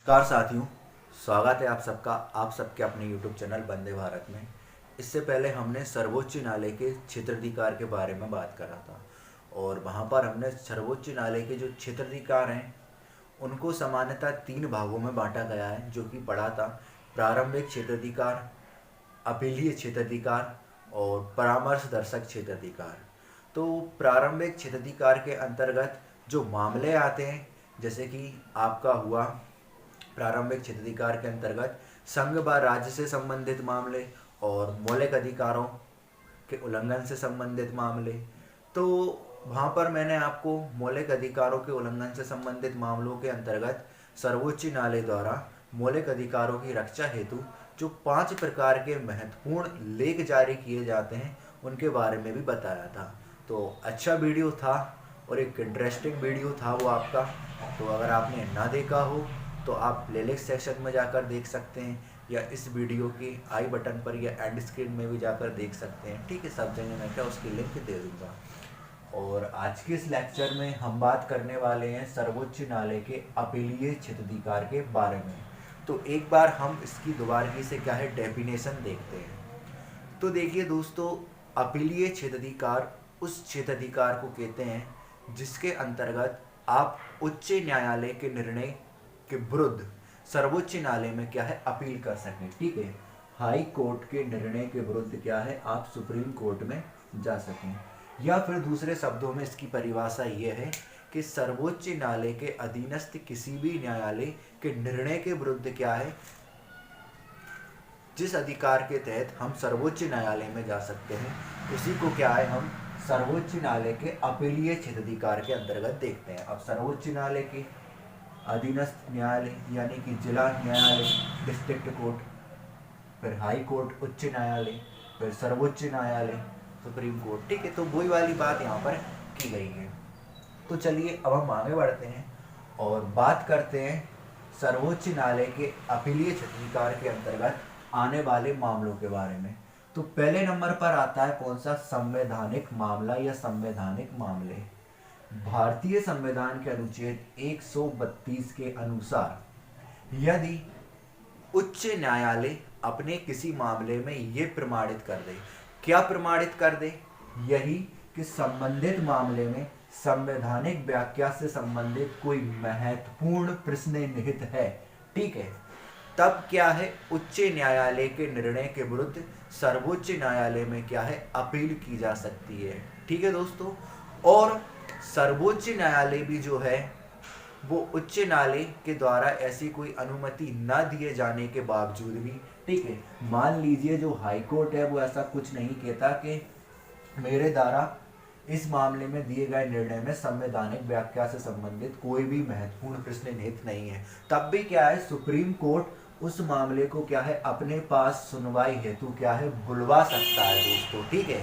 नमस्कार साथियों, स्वागत है आप सबके अपने YouTube चैनल वंदे भारत में। इससे पहले हमने सर्वोच्च न्यायालय के क्षेत्राधिकार के बारे में बात करा था और वहाँ पर हमने सर्वोच्च न्यायालय के जो क्षेत्राधिकार हैं उनको सामान्यतः 3 भागों में बांटा गया है, जो कि पढ़ा था प्रारंभिक क्षेत्राधिकार, अपीलीय क्षेत्राधिकार और परामर्शदर्शक क्षेत्राधिकार। तो प्रारंभिक क्षेत्राधिकार के अंतर्गत जो मामले आते हैं, जैसे कि आपका हुआ प्रारंभिक क्षेत्राधिकार के अंतर्गत संघ व राज्य से संबंधित मामले और मौलिक अधिकारों के उल्लंघन से संबंधित मामले। तो वहाँ पर मैंने आपको मौलिक अधिकारों के उल्लंघन से संबंधित मामलों के अंतर्गत सर्वोच्च न्यायालय द्वारा मौलिक अधिकारों की रक्षा हेतु जो 5 प्रकार के महत्वपूर्ण लेख जारी किए जाते हैं उनके बारे में भी बताया था। तो अच्छा वीडियो था और एक इंटरेस्टिंग वीडियो था वो आपका। तो अगर आपने ना देखा हो तो आप प्लेलिस्ट सेक्शन में जाकर देख सकते हैं या इस वीडियो की आई बटन पर या एंड स्क्रीन में भी जाकर देख सकते हैं। ठीक है, सब जगह मैं क्या उसकी लिंक दे दूंगा। और आज के इस लेक्चर में हम बात करने वाले हैं सर्वोच्च न्यायालय के अपीलीय क्षेत्राधिकार के बारे में। तो एक बार हम इसकी दोबारा से क्या है डेफिनेशन देखते हैं। तो देखिए दोस्तों, अपीलीय क्षेत्राधिकार उस क्षेत्राधिकार को कहते हैं जिसके अंतर्गत आप उच्च न्यायालय के निर्णय के विरुद्ध सर्वोच्च न्यायालय में क्या है अपील कर सकें। ठीक है, हाई कोर्ट के निर्णय के विरुद्ध क्या है आप सुप्रीम कोर्ट में जा सकें। या फिर दूसरे शब्दों में इसकी परिभाषा यह है कि सर्वोच्च न्यायालय के अधीनस्थ किसी भी न्यायालय के निर्णय के विरुद्ध क्या है, जिस अधिकार के तहत हम सर्वोच्च न्यायालय में जा सकते हैं, उसी को क्या है हम सर्वोच्च न्यायालय के अपीलीय क्षेत्राधिकार के अंतर्गत देखते हैं। अब सर्वोच्च न्यायालय के अधीनस्थ न्यायालय यानी कि जिला न्यायालय, डिस्ट्रिक्ट कोर्ट, फिर हाई कोर्ट उच्च न्यायालय, फिर सर्वोच्च न्यायालय सुप्रीम कोर्ट। ठीक है, तो वही वाली बात यहाँ पर की गई है। तो चलिए अब हम आगे बढ़ते हैं और बात करते हैं सर्वोच्च न्यायालय के अपीलीय क्षेत्राधिकार के अंतर्गत आने वाले मामलों के बारे में। तो पहले नंबर पर आता है कौन सा, संवैधानिक मामला या संवैधानिक मामले। भारतीय संविधान के अनुच्छेद 132 के अनुसार यदि उच्च न्यायालय अपने किसी मामले में ये प्रमाणित कर दे, क्या प्रमाणित कर दे, यही कि संबंधित मामले में संवैधानिक व्याख्या से संबंधित कोई महत्वपूर्ण प्रश्न निहित है, ठीक है, तब क्या है उच्च न्यायालय के निर्णय के विरुद्ध सर्वोच्च न्यायालय में क्या है अपील की जा सकती है। ठीक है दोस्तों, और सर्वोच्च न्यायालय भी जो है वो उच्च न्यायालय के द्वारा ऐसी कोई अनुमति न दिए जाने के बावजूद भी, ठीक है, मान लीजिए जो हाई कोर्ट है वो ऐसा कुछ नहीं कहता कि मेरे द्वारा इस मामले में दिए गए निर्णय में संवैधानिक व्याख्या से संबंधित कोई भी महत्वपूर्ण प्रश्न निहित नहीं है, तब भी क्या है सुप्रीम कोर्ट उस मामले को क्या है अपने पास सुनवाई हेतु क्या है बुलवा सकता है दोस्तों। ठीक है,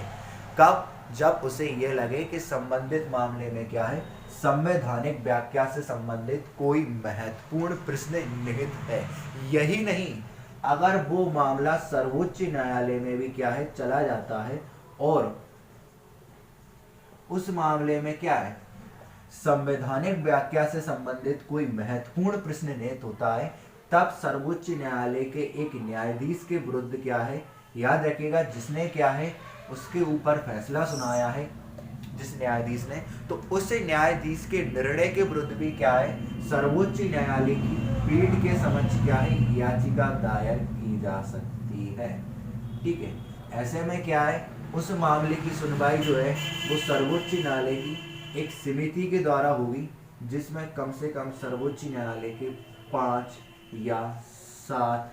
कब, जब उसे यह लगे कि संबंधित मामले में क्या है संवैधानिक व्याख्या से संबंधित कोई महत्वपूर्ण प्रश्न निहित है। यही नहीं, अगर वो मामला सर्वोच्च न्यायालय में भी क्या है चला जाता है और उस मामले में क्या है संवैधानिक व्याख्या से संबंधित कोई महत्वपूर्ण प्रश्न निहित होता है, तब सर्वोच्च न्यायालय के एक न्यायाधीश के विरुद्ध क्या है, याद रखिएगा, जिसने क्या है उसके ऊपर फैसला सुनाया है जिस न्यायाधीश ने, तो उस न्यायाधीश के निर्णय के विरुद्ध भी क्या है सर्वोच्च न्यायालय की पीठ के समक्ष क्या है याचिका दायर की जा सकती है। ठीक है, ऐसे में क्या है उस मामले की सुनवाई जो है वो सर्वोच्च न्यायालय की एक समिति के द्वारा होगी, जिसमें कम से कम सर्वोच्च न्यायालय के 5 या 7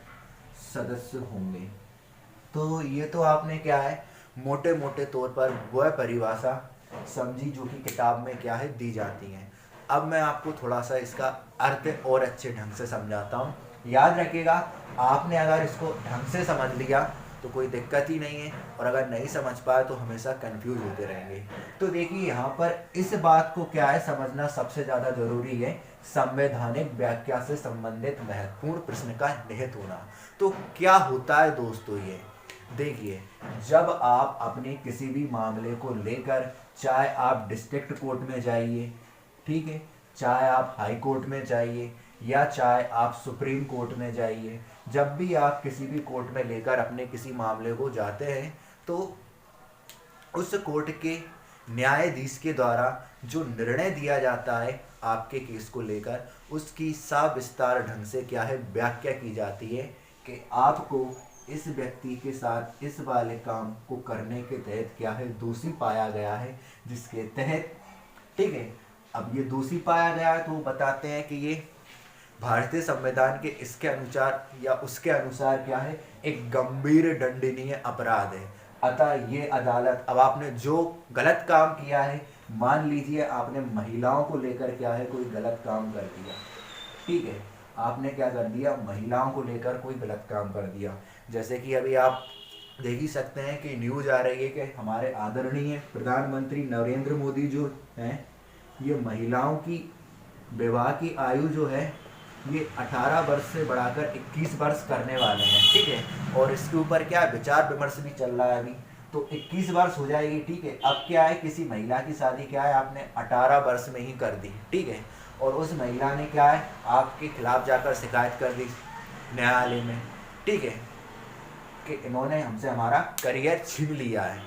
सदस्य होंगे। तो ये तो आपने क्या है मोटे मोटे तौर पर वह परिभाषा समझी जो कि किताब में क्या है दी जाती है। अब मैं आपको थोड़ा सा इसका अर्थ और अच्छे ढंग से समझाता हूँ। याद रखिएगा, आपने अगर इसको ढंग से समझ लिया तो कोई दिक्कत ही नहीं है, और अगर नहीं समझ पाए तो हमेशा कंफ्यूज होते रहेंगे। तो देखिए यहाँ पर इस बात को क्या है समझना सबसे ज़्यादा जरूरी है, संवैधानिक व्याख्या से संबंधित महत्वपूर्ण प्रश्न का निहित होना। तो क्या होता है दोस्तों, ये देखिए, जब आप अपने किसी भी मामले को लेकर, चाहे आप डिस्ट्रिक्ट कोर्ट में जाइए, ठीक है, चाहे आप हाई कोर्ट में जाइए या चाहे आप सुप्रीम कोर्ट में जाइए, जब भी आप किसी भी कोर्ट में लेकर अपने किसी मामले को जाते हैं तो उस कोर्ट के न्यायाधीश के द्वारा जो निर्णय दिया जाता है आपके केस को लेकर, उसकी सविस्तार ढंग से क्या है व्याख्या की जाती है कि आपको इस व्यक्ति के साथ इस वाले काम को करने के तहत क्या है दोषी पाया गया है, जिसके तहत ठीक है। अब ये दोषी पाया गया है तो वो बताते हैं कि ये भारतीय संविधान के इसके अनुसार या उसके अनुसार क्या है एक गंभीर दंडनीय अपराध है। अतः ये अदालत, अब आपने जो गलत काम किया है, मान लीजिए आपने महिलाओं को लेकर क्या है कोई गलत काम कर दिया, ठीक है, आपने क्या कर दिया महिलाओं को लेकर कोई गलत काम कर दिया। जैसे कि अभी आप देख ही सकते हैं कि न्यूज आ रही है कि हमारे आदरणीय प्रधानमंत्री नरेंद्र मोदी जो हैं ये महिलाओं की विवाह की आयु जो है ये 18 वर्ष से बढ़ाकर 21 वर्ष करने वाले हैं, ठीक है। और इसके ऊपर क्या विचार विमर्श भी चल रहा है अभी, तो 21 वर्ष हो जाएगी, ठीक है। अब क्या है किसी महिला की शादी क्या है आपने 18 वर्ष में ही कर दी, ठीक है, और उस महिला ने क्या है आपके खिलाफ जाकर शिकायत कर दी न्यायालय में, ठीक है, कि इन्होंने हमसे हमारा करियर छीन लिया है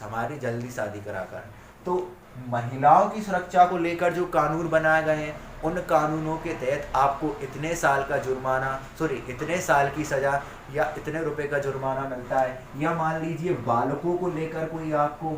हमारी जल्दी शादी कराकर। तो महिलाओं की सुरक्षा को लेकर जो कानून बनाए गए हैं उन कानूनों के तहत आपको इतने साल का जुर्माना इतने साल की सजा या इतने रुपए का जुर्माना मिलता है। या मान लीजिए बालकों को लेकर कोई आपको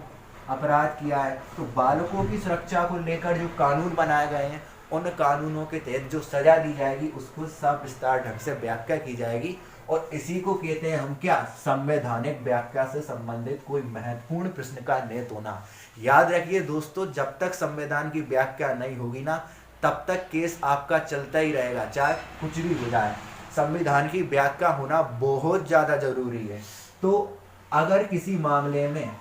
अपराध किया है तो बालकों की सुरक्षा को लेकर जो कानून बनाए गए हैं उन कानूनों के तहत जो सजा दी जाएगी उसको सविस्तार ढंग से व्याख्या की जाएगी। और इसी को कहते हैं हम क्या संवैधानिक व्याख्या से संबंधित कोई महत्वपूर्ण प्रश्न का निहित होना। याद रखिए दोस्तों, जब तक संविधान की व्याख्या नहीं होगी ना तब तक केस आपका चलता ही रहेगा, चाहे कुछ भी हो जाए। संविधान की व्याख्या होना बहुत ज्यादा जरूरी है। तो अगर किसी मामले में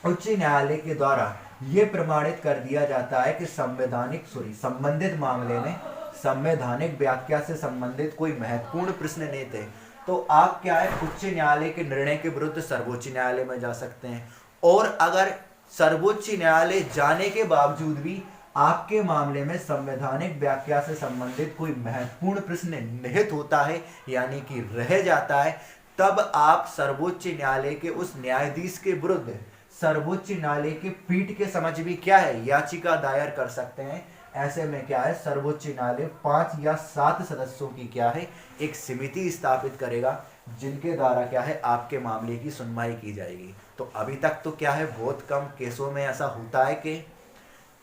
उच्च न्यायालय के द्वारा ये प्रमाणित कर दिया जाता है कि संबंधित मामले में संवैधानिक व्याख्या से संबंधित कोई महत्वपूर्ण प्रश्न नहीं थे, तो आप क्या है उच्च न्यायालय के निर्णय के विरुद्ध सर्वोच्च न्यायालय में जा सकते हैं। और अगर सर्वोच्च न्यायालय जाने के बावजूद भी आपके मामले में संवैधानिक व्याख्या से संबंधित कोई महत्वपूर्ण प्रश्न निहित होता है यानी कि रह जाता है, तब आप सर्वोच्च न्यायालय के उस न्यायाधीश के विरुद्ध सर्वोच्च न्यायालय के पीठ के समझ भी क्या है याचिका दायर कर सकते हैं। ऐसे में क्या है सर्वोच्च न्यायालय 5 या 7 सदस्यों की क्या है एक समिति स्थापित करेगा जिनके द्वारा क्या है आपके मामले की सुनवाई की जाएगी। तो अभी तक तो क्या है बहुत कम केसों में ऐसा होता है कि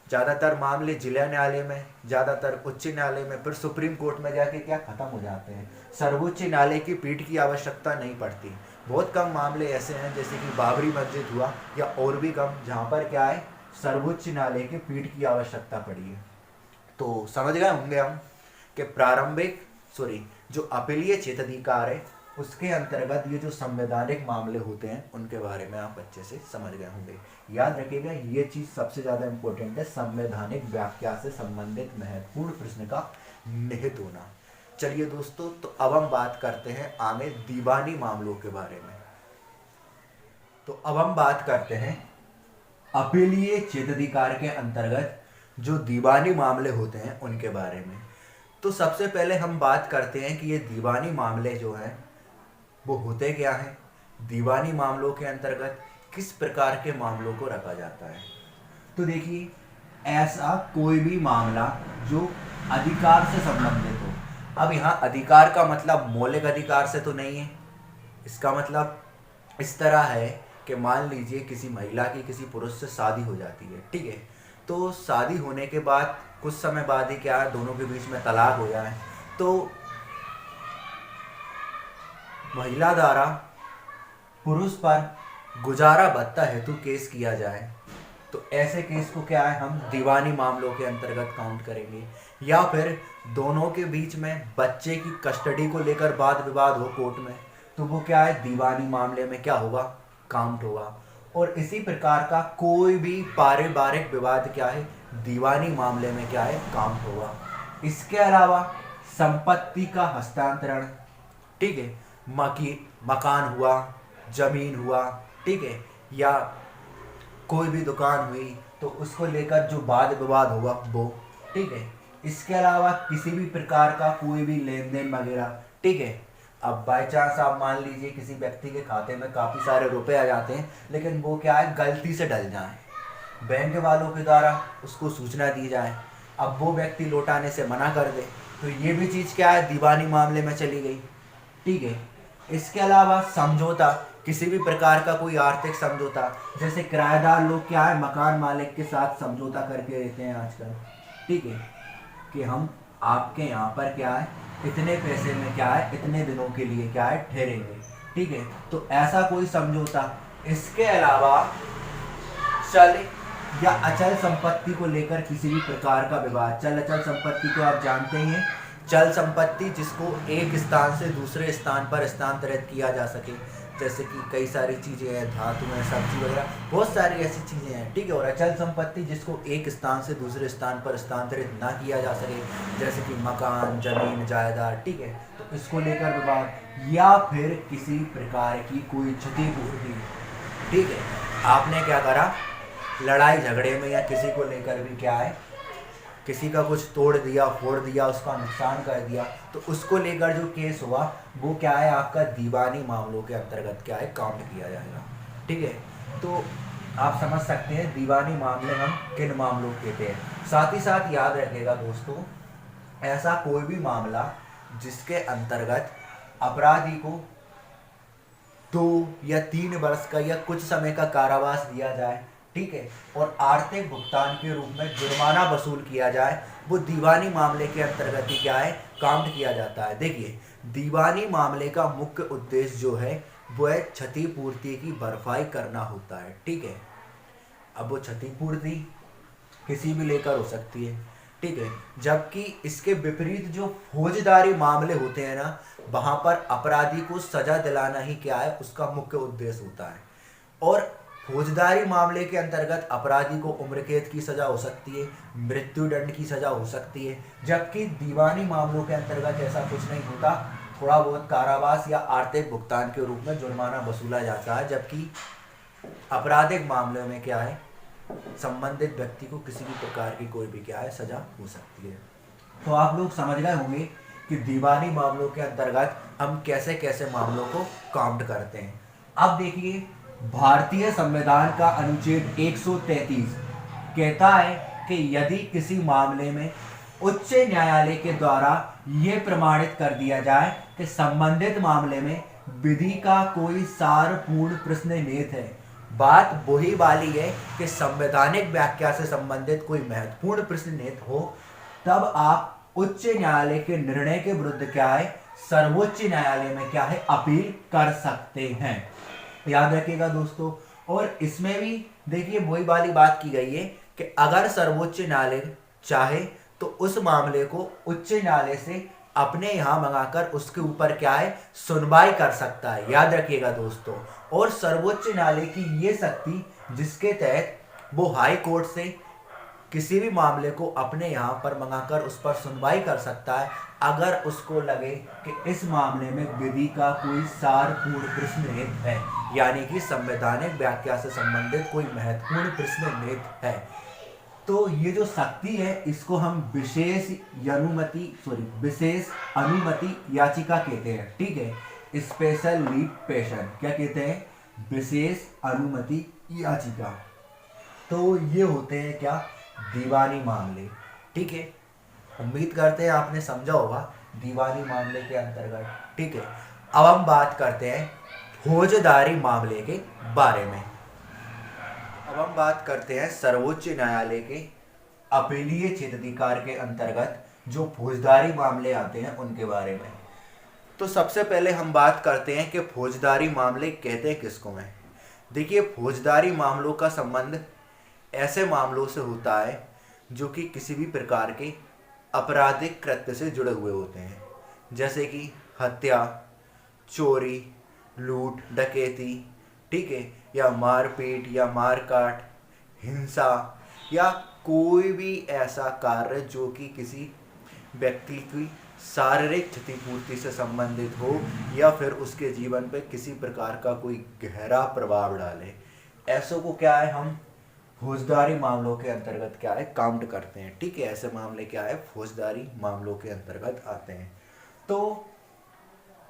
ज़्यादातर मामले जिला न्यायालय में, ज़्यादातर उच्च न्यायालय में, फिर सुप्रीम कोर्ट में जाके क्या खत्म हो जाते हैं। सर्वोच्च न्यायालय की पीठ की आवश्यकता नहीं पड़ती। बहुत कम मामले ऐसे हैं जैसे कि बाबरी मस्जिद हुआ या और भी कम जहाँ पर क्या है सर्वोच्च न्यायालय की पीठ की आवश्यकता पड़ी है। तो समझ गए होंगे हम कि प्रारंभिक जो अपीलीय क्षेत्राधिकार है उसके अंतर्गत ये जो संवैधानिक मामले होते हैं उनके बारे में आप अच्छे से समझ गए होंगे। याद रखिएगा ये चीज सबसे ज्यादा इंपॉर्टेंट है, संवैधानिक व्याख्या से संबंधित महत्वपूर्ण प्रश्न का निहित होना। चलिए दोस्तों, तो अब हम बात करते हैं आगे दीवानी मामलों के बारे में। तो अब हम बात करते हैं अपीलीय क्षेत्राधिकार के अंतर्गत जो दीवानी मामले होते हैं उनके बारे में। तो सबसे पहले हम बात करते हैं कि ये दीवानी मामले जो हैं वो होते क्या हैं, दीवानी मामलों के अंतर्गत किस प्रकार के मामलों को रखा जाता है। तो देखिए, ऐसा कोई भी मामला जो अधिकार से संबंधित हो। अब यहाँ अधिकार का मतलब मौलिक अधिकार से तो नहीं है, इसका मतलब इस तरह है कि मान लीजिए किसी महिला की किसी पुरुष से शादी हो जाती है, ठीक है, तो शादी होने के बाद कुछ समय बाद ही क्या है दोनों के बीच में तलाक हो जाए तो महिला द्वारा पुरुष पर गुजारा भत्ता हेतु केस किया जाए तो ऐसे केस को क्या है हम दीवानी मामलों के अंतर्गत काउंट करेंगे। या फिर दोनों के बीच में बच्चे की कस्टडी को लेकर वाद विवाद हो कोर्ट में तो वो क्या है दीवानी मामले में क्या होगा काउंट होगा। और इसी प्रकार का कोई भी पारिवारिक विवाद क्या है दीवानी मामले में क्या है काउंट होगा। इसके अलावा संपत्ति का हस्तांतरण, ठीक है, मकान हुआ, जमीन हुआ, ठीक है, या कोई भी दुकान हुई तो उसको लेकर जो वाद विवाद होगा वो, ठीक है, इसके अलावा किसी भी प्रकार का कोई भी लेन देन वगैरह, ठीक है। अब बाई चांस आप मान लीजिए किसी व्यक्ति के खाते में काफ़ी सारे रुपए आ जाते हैं, लेकिन वो क्या है, गलती से डल जाए, बैंक वालों के द्वारा उसको सूचना दी जाए, अब वो व्यक्ति लौटाने से मना कर दे, तो ये भी चीज़ क्या है, दीवानी मामले में चली गई, ठीक है। इसके अलावा समझौता, किसी भी प्रकार का कोई आर्थिक समझौता, जैसे किराएदार लोग क्या है, मकान मालिक के साथ समझौता करके रहते हैं आजकल, ठीक है, कि हम आपके यहाँ पर क्या है, इतने पैसे में क्या है, इतने दिनों के लिए क्या है, ठहरेंगे, ठीक है। तो ऐसा कोई समझौता। इसके अलावा चल या अचल संपत्ति को लेकर किसी भी प्रकार का विवाद, चल अचल संपत्ति तो आप जानते ही हैं, चल संपत्ति जिसको एक स्थान से दूसरे स्थान पर स्थानांतरित किया जा सके, जैसे कि कई सारी चीज़ें हैं, धातु हैं, सब्जी वगैरह, बहुत सारी ऐसी चीज़ें हैं, ठीक है। और अचल संपत्ति जिसको एक स्थान से दूसरे स्थान पर स्थानांतरित ना किया जा सके, जैसे कि मकान, जमीन, जायदाद, ठीक है, तो इसको लेकर विवाद, या फिर किसी प्रकार की कोई क्षतिपूर्ति, ठीक है। आपने क्या करा, लड़ाई झगड़े में या किसी को लेकर भी क्या है, किसी का कुछ तोड़ दिया, फोड़ दिया, उसका नुकसान कर दिया, तो उसको लेकर जो केस हुआ वो क्या है, आपका दीवानी मामलों के अंतर्गत क्या है, काउंट किया जाएगा, ठीक है। तो आप समझ सकते हैं दीवानी मामले हम किन मामलों को कहते हैं। साथ ही साथ याद रखिएगा दोस्तों, ऐसा कोई भी मामला जिसके अंतर्गत अपराधी को 2 या 3 वर्ष का या कुछ समय का कारावास दिया जाए, ठीक है, और आर्थिक भुगतान के रूप में जुर्माना वसूल किया जाए, वो दीवानी मामले के अंतर्गत ही क्या है, काउंट किया जाता है। देखिए, दीवानी मामले का मुख्य उद्देश्य जो है वो है क्षतिपूर्ति की भरपाई करना होता है, ठीक है। अब वो क्षतिपूर्ति किसी भी लेकर हो सकती है, ठीक है, जबकि इसके विपरीत जो फौजदारी मामले होते हैं ना, वहां पर अपराधी को सजा दिलाना ही क्या है, उसका मुख्य उद्देश्य होता है। और फौजदारी मामले के अंतर्गत अपराधी को उम्र कैद की सजा हो सकती है, मृत्युदंड की सजा हो सकती है, जबकि दीवानी मामलों के अंतर्गत ऐसा कुछ नहीं होता, थोड़ा बहुत कारावास या आर्थिक भुगतान के रूप में जुर्माना वसूला जाता है, जबकि आपराधिक मामले में क्या है, संबंधित व्यक्ति को किसी भी प्रकार की कोई भी क्या है, सजा हो सकती है। तो आप लोग समझ गए होंगे कि दीवानी मामलों के अंतर्गत हम कैसे कैसे मामलों को काउंट करते हैं। अब देखिए, भारतीय संविधान का अनुच्छेद 133 कहता है कि यदि किसी मामले में उच्च न्यायालय के द्वारा यह प्रमाणित कर दिया जाए कि संबंधित मामले में विधि का कोई सारपूर्ण प्रश्न निहित है, बात वही वाली है कि संवैधानिक व्याख्या से संबंधित कोई महत्वपूर्ण प्रश्न निहित हो, तब आप उच्च न्यायालय के निर्णय के विरुद्ध क्या है, सर्वोच्च न्यायालय में क्या है, अपील कर सकते हैं। याद रखिएगा दोस्तों। और इसमें भी देखिए वही वाली बात की गई है कि अगर सर्वोच्च न्यायालय चाहे तो उस मामले को उच्च न्यायालय से अपने यहाँ मंगाकर उसके ऊपर क्या है, सुनवाई कर सकता है। याद रखिएगा दोस्तों। और सर्वोच्च न्यायालय की ये शक्ति जिसके तहत वो हाई कोर्ट से किसी भी मामले को अपने यहाँ पर मंगाकर उस पर सुनवाई कर सकता है, अगर उसको लगे कि इस मामले में विधि का कोई सारपूर्ण प्रश्न निहित है, यानी कि संवैधानिक व्याख्या से संबंधित कोई महत्वपूर्ण प्रश्न निहित है। तो ये जो शक्ति है इसको हम विशेष अनुमति याचिका कहते हैं, ठीक है। स्पेशल लीव पेटिशन क्या कहते हैं, विशेष अनुमति याचिका। तो ये होते हैं क्या, दीवानी मामले, ठीक है। उम्मीद करते हैं आपने समझा होगा दीवानी मामले के अंतर्गत, ठीक है। अब हम बात करते हैं फौजदारी मामले के बारे में। अब हम बात करते हैं सर्वोच्च न्यायालय के अपीलीय क्षेत्राधिकार के अंतर्गत जो फौजदारी मामले आते हैं उनके बारे में। तो सबसे पहले हम बात करते हैं कि फौजदारी मामले कहते हैं किसको हैं। देखिए, फौजदारी मामलों का संबंध ऐसे मामलों से होता है जो कि किसी भी प्रकार के आपराधिक कृत्य से जुड़े हुए होते हैं, जैसे कि हत्या, चोरी, लूट, डकैती, ठीक है, या मारपीट या मारकाट, हिंसा, या कोई भी ऐसा कार्य जो कि किसी व्यक्ति की शारीरिक क्षतिपूर्ति से संबंधित हो या फिर उसके जीवन पर किसी प्रकार का कोई गहरा प्रभाव डाले, ऐसों को क्या है, हम फौजदारी मामलों के अंतर्गत क्या है, काउंट करते हैं। ठीक है, ऐसे मामले क्या है, फौजदारी मामलों के अंतर्गत आते हैं। तो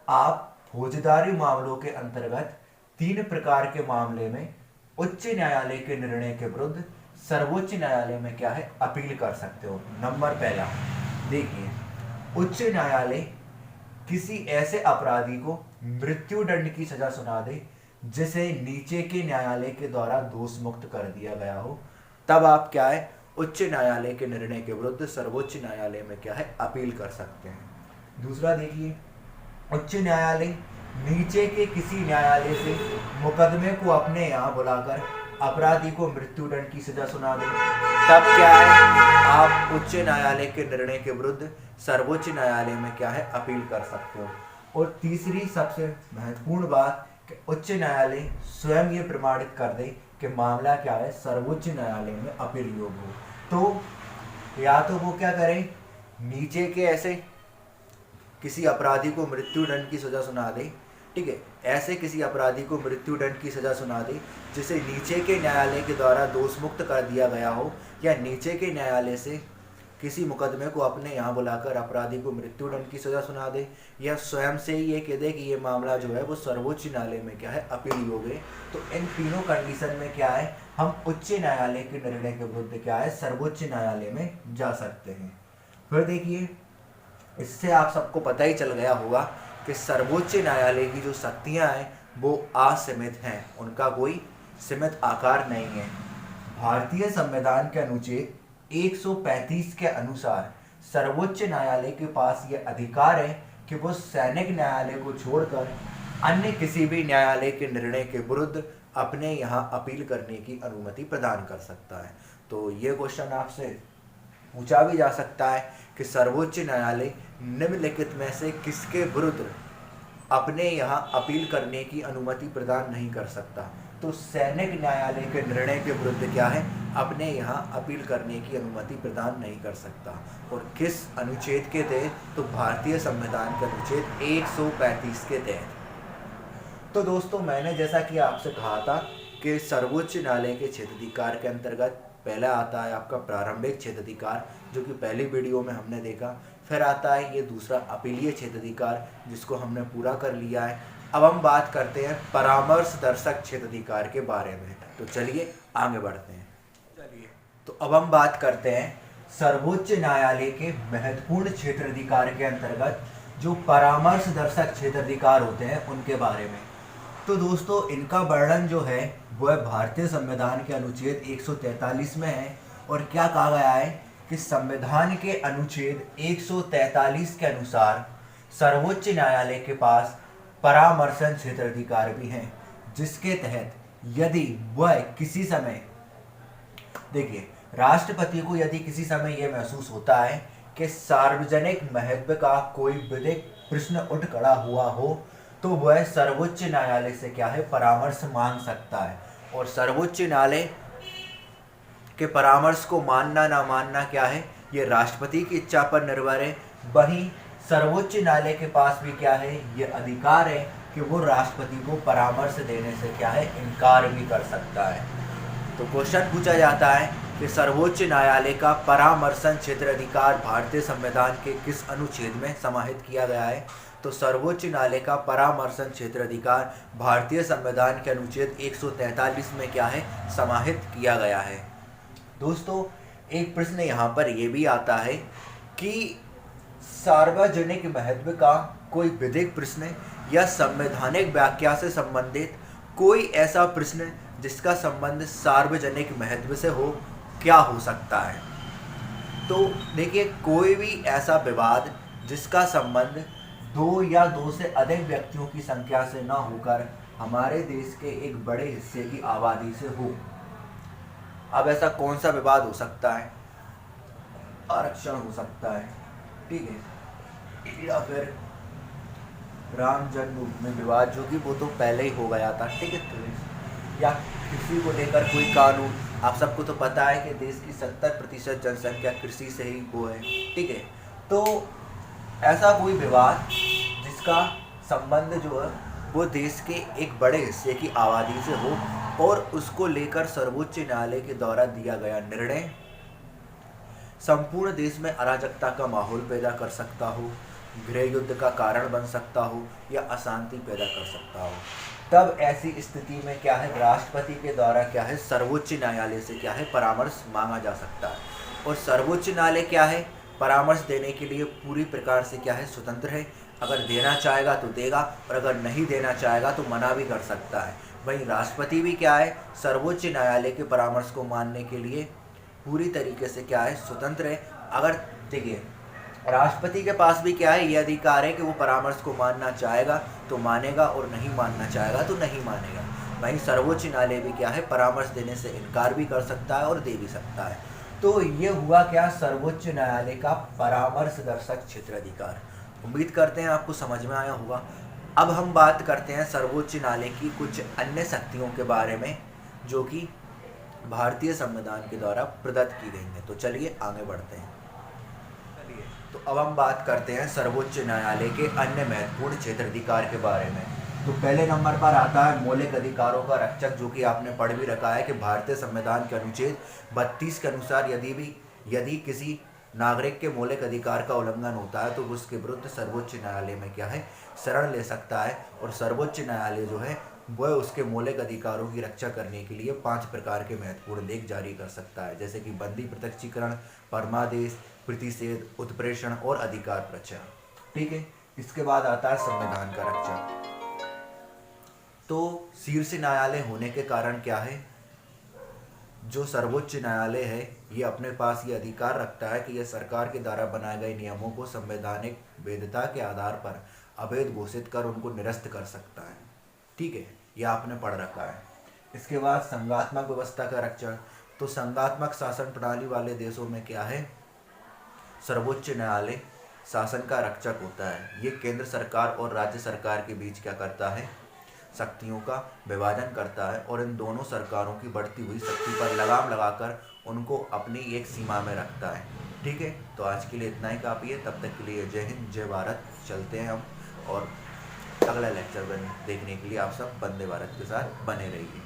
आप फौजदारी मामलों के अंतर्गत 3 प्रकार के मामले में उच्च न्यायालय के निर्णय के विरुद्ध सर्वोच्च न्यायालय में क्या है, अपील कर सकते हो। नंबर पहला, देखिए, उच्च न्यायालय किसी ऐसे अपराधी को मृत्यु दंड की सजा सुना दे जिसे नीचे के न्यायालय के द्वारा दोष मुक्त कर दिया गया हो, तब आप क्या है, उच्च न्यायालय के निर्णय के विरुद्ध सर्वोच्च न्यायालय में क्या है, अपील कर सकते हैं। दूसरा देखिए, उच्च न्यायालय नीचे के किसी न्यायालय से मुकदमे को अपने यहाँ बुलाकर अपराधी को मृत्यु दंड की सजा सुना दे, तब क्या है, आप उच्च न्यायालय के निर्णय के विरुद्ध सर्वोच्च न्यायालय में क्या है, अपील कर सकते हो। और तीसरी सबसे महत्वपूर्ण बात कि उच्च न्यायालय स्वयं ये प्रमाणित कर दे कि मामला क्या है, सर्वोच्च न्यायालय में अपील योग्य हो। तो या तो वो क्या करें, नीचे के ऐसे किसी अपराधी को मृत्यु दंड की सजा सुना दे, ठीक है, ऐसे किसी अपराधी को मृत्यु दंड की सजा सुना दे जिसे नीचे के न्यायालय के द्वारा दोष मुक्त कर दिया गया हो, या नीचे के न्यायालय से किसी मुकदमे को अपने यहाँ बुलाकर अपराधी को मृत्यु दंड की सजा सुना दे, या स्वयं से ही ये कह दे कि ये मामला जो है वो सर्वोच्च न्यायालय में क्या है, अपील योग्य है। तो इन तीनों कंडीशन में क्या है, हम उच्च न्यायालय के निर्णय के विरुद्ध क्या है, सर्वोच्च न्यायालय में जा सकते हैं। फिर देखिए, इससे आप सबको पता ही चल गया होगा कि सर्वोच्च न्यायालय की जो शक्तियां हैं वो असीमित हैं, उनका कोई सीमित आकार नहीं है। भारतीय संविधान के अनुच्छेद 135 के अनुसार सर्वोच्च न्यायालय के पास ये अधिकार है कि वो सैनिक न्यायालय को छोड़कर अन्य किसी भी न्यायालय के निर्णय के विरुद्ध अपने यहाँ अपील करने की अनुमति प्रदान कर सकता है। तो ये क्वेश्चन आपसे पूछा भी जा सकता है कि सर्वोच्च न्यायालय निम्नलिखित में से किसके विरुद्ध अपने यहाँ अपील करने की अनुमति प्रदान नहीं कर सकता। तो सैनिक न्यायालय के निर्णय के विरुद्ध क्या है, अपने यहाँ अपील करने की अनुमति प्रदान नहीं कर सकता। और किस अनुच्छेद के तहत, तो भारतीय संविधान के अनुच्छेद 135 के तहत। तो दोस्तों, मैंने जैसा कि आपसे कहा था कि सर्वोच्च न्यायालय के क्षेत्राधिकार के अंतर्गत पहला आता है आपका प्रारंभिक क्षेत्राधिकार, जो कि पहली वीडियो में हमने देखा। फिर आता है ये दूसरा अपीलीय क्षेत्राधिकार, जिसको हमने पूरा कर लिया है। अब हम बात करते हैं परामर्शदर्शक क्षेत्राधिकार के बारे में। तो चलिए आगे बढ़ते हैं। तो अब हम बात करते हैं सर्वोच्च न्यायालय के महत्वपूर्ण क्षेत्राधिकार के अंतर्गत जो परामर्शदर्शक क्षेत्राधिकार होते हैं उनके बारे में। तो दोस्तों, इनका वर्णन जो है वो है भारतीय संविधान के अनुच्छेद 143 में है। और क्या कहा गया है कि संविधान के अनुच्छेद 143 के अनुसार सर्वोच्च न्यायालय के पास परामर्शन क्षेत्राधिकार भी हैं, जिसके तहत यदि वह किसी समय, देखिए, राष्ट्रपति को यदि किसी समय यह महसूस होता है कि सार्वजनिक महत्व का कोई विधिक प्रश्न उठ खड़ा हुआ हो, तो वह सर्वोच्च न्यायालय से क्या है, परामर्श मांग सकता है। और सर्वोच्च न्यायालय के परामर्श को मानना ना मानना क्या है, ये राष्ट्रपति की इच्छा पर निर्भर है। वहीं सर्वोच्च न्यायालय के पास भी क्या है, ये अधिकार है कि वो राष्ट्रपति को परामर्श देने से क्या है, इनकार भी कर सकता है। तो क्वेश्चन पूछा जाता है कि सर्वोच्च न्यायालय का परामर्शन क्षेत्राधिकार भारतीय संविधान के किस अनुच्छेद में समाहित किया गया है। तो सर्वोच्च न्यायालय का परामर्शन क्षेत्राधिकार भारतीय संविधान के अनुच्छेद 143 में क्या है, समाहित किया गया है। दोस्तों, एक प्रश्न यहाँ पर यह भी आता है कि सार्वजनिक महत्व का कोई विधिक प्रश्न या संवैधानिक व्याख्या से संबंधित कोई ऐसा प्रश्न जिसका संबंध सार्वजनिक महत्व से हो, क्या हो सकता है। तो देखिए, कोई भी ऐसा विवाद जिसका संबंध 2 या 2 से अधिक व्यक्तियों की संख्या से ना होकर हमारे देश के एक बड़े हिस्से की आबादी से हो। अब ऐसा कौन सा विवाद हो सकता है, आरक्षण हो सकता है, ठीक है, या फिर राम जन्मभूमि विवाद, जो कि वो तो पहले ही हो गया था, ठीक है, या कृषि को लेकर कोई कानून। आप सबको तो पता है कि देश की 70% जनसंख्या कृषि से ही वो है, ठीक है। तो ऐसा कोई विवाद जिसका संबंध जो है वो देश के एक बड़े हिस्से की आबादी से हो, और उसको लेकर सर्वोच्च न्यायालय के द्वारा दिया गया निर्णय संपूर्ण देश में अराजकता का माहौल पैदा कर सकता हो, गृह युद्ध का कारण बन सकता हो या अशांति पैदा कर सकता हो। तब ऐसी स्थिति में क्या है, राष्ट्रपति के द्वारा क्या है, सर्वोच्च न्यायालय से क्या है, परामर्श मांगा जा सकता है। और सर्वोच्च न्यायालय क्या है, परामर्श देने के लिए पूरी प्रकार से क्या है, स्वतंत्र है। अगर देना चाहेगा तो देगा और अगर नहीं देना चाहेगा तो मना भी कर सकता है। वहीं राष्ट्रपति भी क्या है, सर्वोच्च न्यायालय के परामर्श को मानने के लिए पूरी तरीके से क्या है, स्वतंत्र है। अगर देखिए, राष्ट्रपति के पास भी क्या है, ये अधिकार है कि वो परामर्श को मानना चाहेगा तो मानेगा और नहीं मानना चाहेगा तो नहीं मानेगा। वहीं सर्वोच्च न्यायालय भी क्या है, परामर्श देने से इनकार भी कर सकता है और दे भी सकता है। तो ये हुआ क्या, सर्वोच्च न्यायालय का परामर्शदर्शक क्षेत्राधिकार। उम्मीद करते हैं आपको समझ में आया होगा। अब हम बात करते हैं सर्वोच्च न्यायालय की कुछ अन्य शक्तियों के बारे में जो कि भारतीय संविधान के द्वारा प्रदत्त की गई हैं। तो चलिए आगे बढ़ते हैं। तो अब हम बात करते हैं सर्वोच्च न्यायालय के अन्य महत्वपूर्ण क्षेत्राधिकार के बारे में। तो पहले नंबर पर आता है मौलिक अधिकारों का रक्षक, जो कि आपने पढ़ भी रखा है कि भारतीय संविधान के अनुच्छेद 32 के अनुसार यदि किसी नागरिक के मौलिक अधिकार का उल्लंघन होता है तो उसके विरुद्ध सर्वोच्च न्यायालय में क्या है, शरण ले सकता है। और सर्वोच्च न्यायालय जो है वह उसके मौलिक अधिकारों की रक्षा करने के लिए 5 प्रकार के महत्वपूर्ण लेख जारी कर सकता है, जैसे कि बंदी प्रत्यक्षीकरण, परमादेश, प्रतिषेध, उत्प्रेषण और अधिकार प्रचार। ठीक है। इसके बाद आता है संविधान का रक्षा। तो शीर्ष न्यायालय होने के कारण क्या है, जो सर्वोच्च न्यायालय है ये अपने पास ये अधिकार रखता है कि यह सरकार के द्वारा बनाए गए नियमों को संवैधानिक वैधता के आधार पर अवैध घोषित कर उनको निरस्त कर सकता है। ठीक है, यह आपने पढ़ रखा है। इसके बाद संघात्मक व्यवस्था का रक्षण। तो संघात्मक शासन प्रणाली वाले देशों में क्या है, सर्वोच्च न्यायालय शासन का रक्षक होता है। ये केंद्र सरकार और राज्य सरकार के बीच क्या करता है, शक्तियों का विभाजन करता है और इन दोनों सरकारों की बढ़ती हुई शक्ति पर लगाम लगाकर उनको अपनी एक सीमा में रखता है। ठीक है, तो आज के लिए इतना ही काफ़ी है। तब तक के लिए जय हिंद, जय भारत। चलते हैं हम, और अगला लेक्चर देखने के लिए आप सब वंदे भारत के साथ बने रहिए।